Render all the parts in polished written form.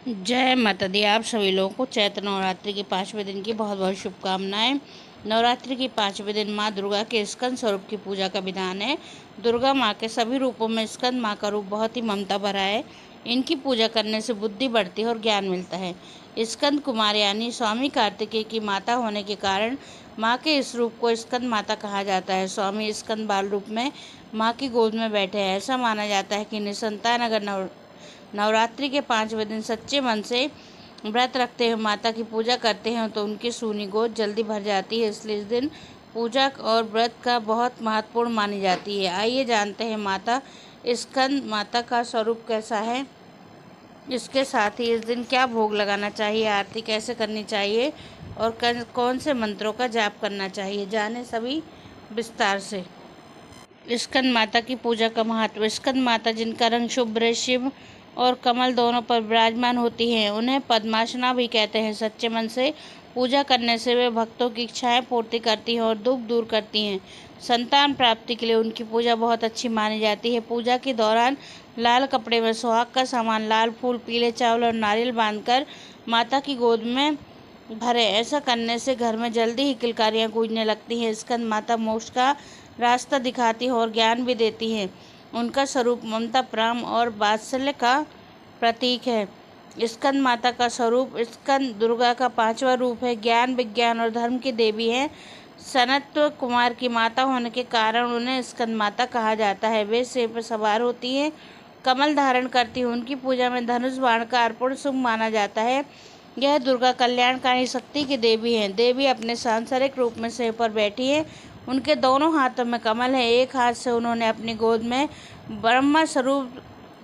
जय माता दी। आप सभी लोगों को चैत्र नवरात्रि के 5वें दिन की बहुत बहुत शुभकामनाएं। नवरात्रि के 5वें दिन माँ दुर्गा के स्कंद स्वरूप की पूजा का विधान है। दुर्गा माँ के सभी रूपों में स्कंद माँ का रूप बहुत ही ममता भरा है। इनकी पूजा करने से बुद्धि बढ़ती है और ज्ञान मिलता है। स्कंद कुमार यानी स्वामी कार्तिकेय की माता होने के कारण माँ के इस रूप को स्कंद माता कहा जाता है। स्वामी स्कंद बाल रूप में माँ की गोद में बैठे हैं। ऐसा माना जाता है कि निसंतान अगर नवरात्रि के 5वें दिन सच्चे मन से व्रत रखते हुए माता की पूजा करते हैं तो उनकी सूनी गोद जल्दी भर जाती है। इसलिए इस दिन पूजा और व्रत का बहुत महत्वपूर्ण मानी जाती है। आइए जानते हैं माता स्कंद माता का स्वरूप कैसा है। इसके साथ ही इस दिन क्या भोग लगाना चाहिए, आरती कैसे करनी चाहिए और कौन से मंत्रों का जाप करना चाहिए, जाने सभी विस्तार से। स्कंद माता की पूजा का महत्व। स्कंद माता जिनका रंग शुभ्र शिव और कमल दोनों पर विराजमान होती हैं, उन्हें पद्मासना भी कहते हैं। सच्चे मन से पूजा करने से वे भक्तों की इच्छाएं पूर्ति करती हैं और दुख दूर करती हैं। संतान प्राप्ति के लिए उनकी पूजा बहुत अच्छी मानी जाती है। पूजा के दौरान लाल कपड़े में सुहाग का सामान, लाल फूल, पीले चावल और नारियल बांधकर माता की गोद में भरे। ऐसा करने से घर में जल्दी ही किलकारियाँ गूंजने लगती हैं। स्कंद माता मोक्ष का रास्ता दिखाती है और ज्ञान भी देती हैं। उनका स्वरूप ममता, प्रेम और वात्सल्य का प्रतीक है। स्कंद माता का स्वरूप स्कंद दुर्गा का 5वां रूप है। ज्ञान, विज्ञान और धर्म की देवी है। सनत कुमार की माता होने के कारण उन्हें स्कंद माता कहा जाता है। वे सिर पर सवार होती हैं, कमल धारण करती हैं। उनकी पूजा में धनुष बाण का अर्पण शुभ माना जाता है। यह दुर्गा कल्याणकारी शक्ति की देवी हैं। देवी अपने सांसारिक रूप में सिर पर बैठी है। उनके दोनों हाथों में कमल है। एक हाथ से उन्होंने अपनी गोद में ब्रह्मा स्वरूप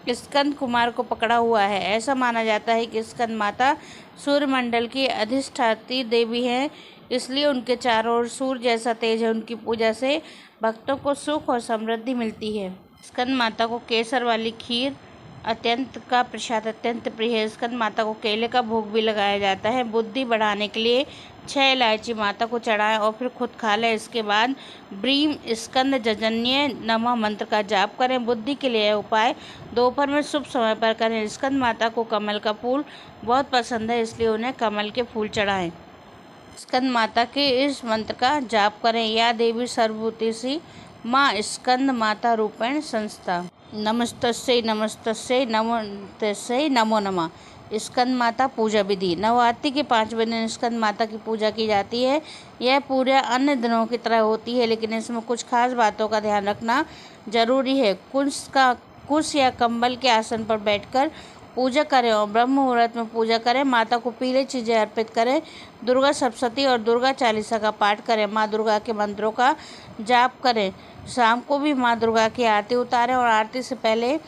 स्कंद कुमार को पकड़ा हुआ है। ऐसा माना जाता है कि स्कंद माता सूर्यमंडल की अधिष्ठात्री देवी हैं, इसलिए उनके चारों ओर सूर्य जैसा तेज है। उनकी पूजा से भक्तों को सुख और समृद्धि मिलती है। स्कंद माता को केसर वाली खीर का प्रसाद अत्यंत प्रिय है। स्कंद माता को केले का भोग भी लगाया जाता है। बुद्धि बढ़ाने के लिए 6 इलायची माता को चढ़ाएं और फिर खुद खा लें। इसके बाद ब्रीम स्कंद जजन्य नमः मंत्र का जाप करें। बुद्धि के लिए उपाय दोपहर में शुभ समय पर करें। स्कंद माता को कमल का फूल बहुत पसंद है, इसलिए उन्हें कमल के फूल चढ़ाएं। स्कंद माता के इस मंत्र का जाप करें। या देवी सर्वभूतेषु माँ स्कंद माता रूपेण संस्था। नमस्तस्यै नमस्तस्यै नमस्तस्यै नमो नमः। स्कंद माता पूजा विधि। नवरात्रि के 5वें दिन स्कंद माता की पूजा की जाती है। यह पूजा अन्य दिनों की तरह होती है, लेकिन इसमें कुछ खास बातों का ध्यान रखना जरूरी है। कुश या कंबल के आसन पर बैठकर पूजा करें और ब्रह्म मुहूर्त में पूजा करें। माता को पीले चीज़ें अर्पित करें। दुर्गा सप्तशती और दुर्गा चालीसा का पाठ करें। माँ दुर्गा के मंत्रों का जाप करें। शाम को भी माँ दुर्गा की आरती उतारें और आरती से पहले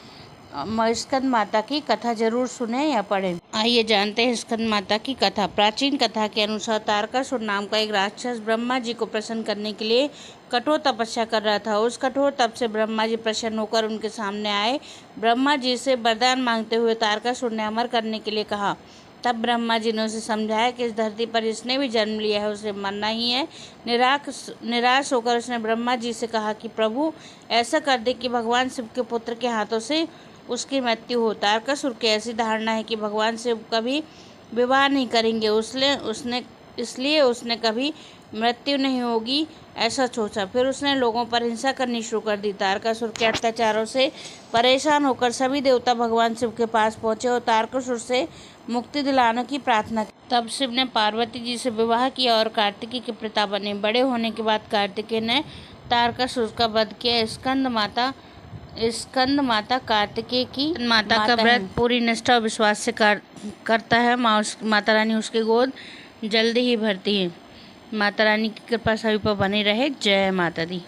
स्कंद माता की कथा जरूर सुने या पढ़ें। आइए जानते हैं स्कंद माता की कथा। प्राचीन कथा के अनुसार तारकासुर नाम का एक राक्षस ब्रह्मा जी को प्रसन्न करने के लिए कठोर तपस्या कर रहा था। उस कठोर तप से ब्रह्मा जी प्रसन्न होकर उनके सामने आए। ब्रह्मा जी से वरदान मांगते हुए तारकासुर ने अमर करने के लिए कहा। तब ब्रह्मा जी ने उसे समझाया कि इस धरती पर जिसने भी जन्म लिया है उसे मरना ही है। निराश होकर उसने ब्रह्मा जी से कहा कि प्रभु ऐसा कर दे कि भगवान शिव के पुत्र के हाथों से उसकी मृत्यु हो। तारकासुर की ऐसी धारणा है कि भगवान शिव कभी विवाह नहीं करेंगे, इसलिए उसने कभी मृत्यु नहीं होगी ऐसा सोचा। फिर उसने लोगों पर हिंसा करनी शुरू कर दी। तारकासुर के अत्याचारों से परेशान होकर सभी देवता भगवान शिव के पास पहुंचे और तारकासुर से मुक्ति दिलाने की प्रार्थना की। तब शिव ने पार्वती जी से विवाह किया और कार्तिकेय के पिता बने। बड़े होने के बाद कार्तिकेय ने तारकासुर का वध किया। स्कंद माता कार्तिकेय की माता का व्रत पूरी निष्ठा और विश्वास से करता है। माता रानी उसकी गोद जल्दी ही भरती है। माता रानी की कृपा सभी पर बनी रहे। जय माता दी।